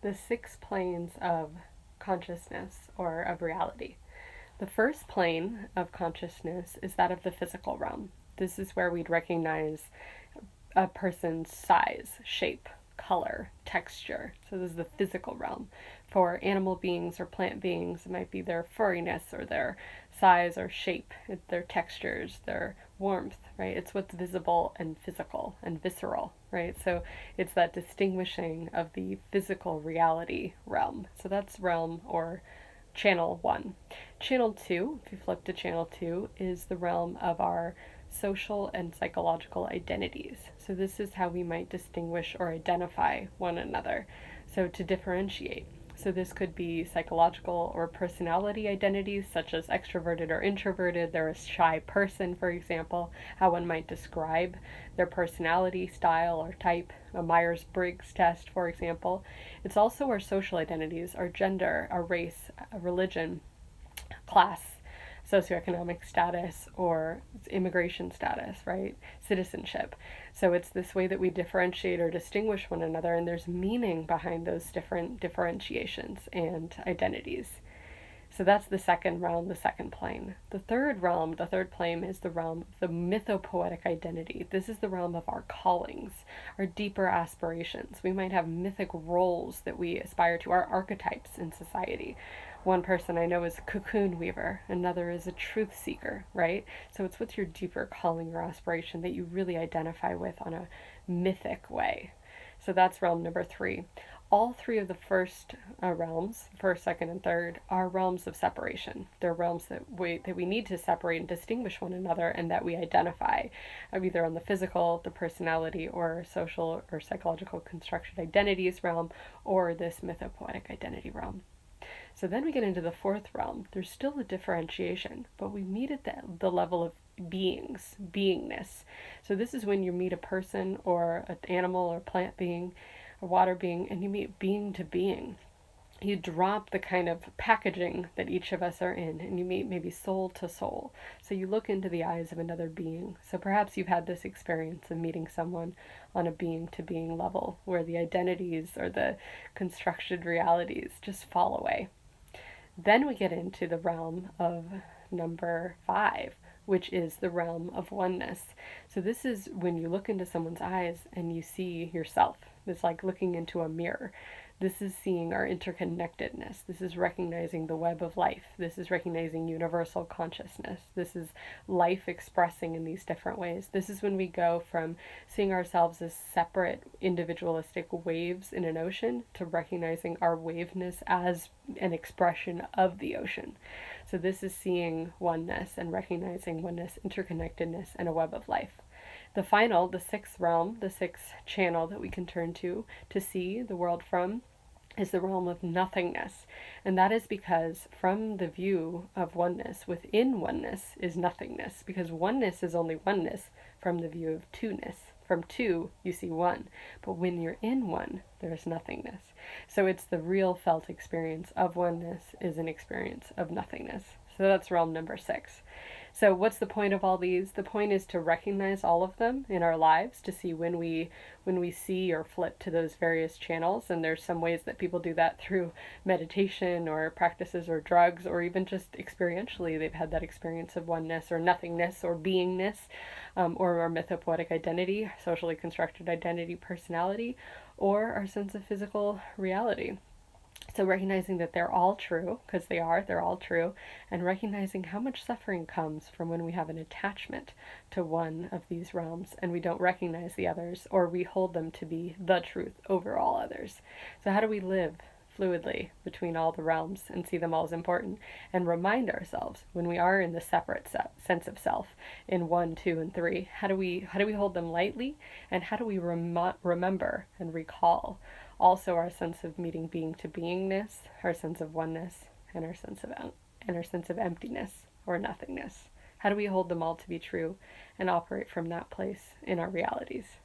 the 6 planes of consciousness or of reality. The first plane of consciousness is that of the physical realm. This is where we'd recognize a person's size, shape, color, texture. So this is the physical realm. For animal beings or plant beings, it might be their furriness or their size or shape, their textures, their warmth, right? It's what's visible and physical and visceral, right? So it's that distinguishing of the physical reality realm. So that's realm or channel 1. Channel 2, if you flip to channel 2, is the realm of our social and psychological identities. So this is how we might distinguish or identify one another. So to differentiate. So this could be psychological or personality identities, such as extroverted or introverted. They're a shy person, for example, how one might describe their personality style or type, a Myers-Briggs test, for example. It's also our social identities, our gender, our race, religion, class, socioeconomic status, or immigration status, right? Citizenship. So it's this way that we differentiate or distinguish one another, and there's meaning behind those different differentiations and identities. So that's the second realm, the second plane. The third realm, the third plane, is the realm of the mythopoetic identity. This is the realm of our callings, our deeper aspirations. We might have mythic roles that we aspire to, our archetypes in society. One person I know is a cocoon weaver, another is a truth seeker, right? So it's what's your deeper calling or aspiration that you really identify with on a mythic way. So that's realm number 3. All 3 of the first realms, first, second, and third, are realms of separation. They're realms that we need to separate and distinguish one another, and that we identify either on the physical, the personality, or social or psychological constructed identities realm, or this mythopoetic identity realm. So then we get into the fourth realm. There's still a differentiation, but we meet at the level of beingness. So this is when you meet a person or an animal or plant being, a water being, and you meet being to being. You drop the kind of packaging that each of us are in, and you meet maybe soul to soul. So you look into the eyes of another being. So perhaps you've had this experience of meeting someone on a being to being level where the identities or the constructed realities just fall away. Then we get into the realm of number 5, which is the realm of oneness. So this is when you look into someone's eyes and you see yourself. It's like looking into a mirror. This is seeing our interconnectedness. This is recognizing the web of life. This is recognizing universal consciousness. This is life expressing in these different ways. This is when we go from seeing ourselves as separate individualistic waves in an ocean to recognizing our waveness as an expression of the ocean. So this is seeing oneness and recognizing oneness, interconnectedness, and a web of life. The final, the 6th realm, the 6th channel that we can turn to see the world from, is the realm of nothingness. And that is because from the view of oneness, within oneness is nothingness, because oneness is only oneness from the view of two-ness. From 2, you see 1. But when you're in 1, there is nothingness. So it's the real felt experience of oneness is an experience of nothingness. So that's realm number 6. So what's the point of all these? The point is to recognize all of them in our lives, to see when we see or flip to those various channels. And there's some ways that people do that through meditation or practices or drugs, or even just experientially. They've had that experience of oneness or nothingness or beingness, or our mythopoetic identity, socially constructed identity, personality, or our sense of physical reality. So recognizing that they're all true, because they're all true, and recognizing how much suffering comes from when we have an attachment to one of these realms and we don't recognize the others, or we hold them to be the truth over all others. So how do we live fluidly between all the realms and see them all as important, and remind ourselves when we are in the separate sense of self in 1, 2, and 3, how do we hold them lightly, and how do we remember and recall also our sense of meeting being to beingness, our sense of oneness, and our sense of emptiness or nothingness? How do we hold them all to be true and operate from that place in our realities?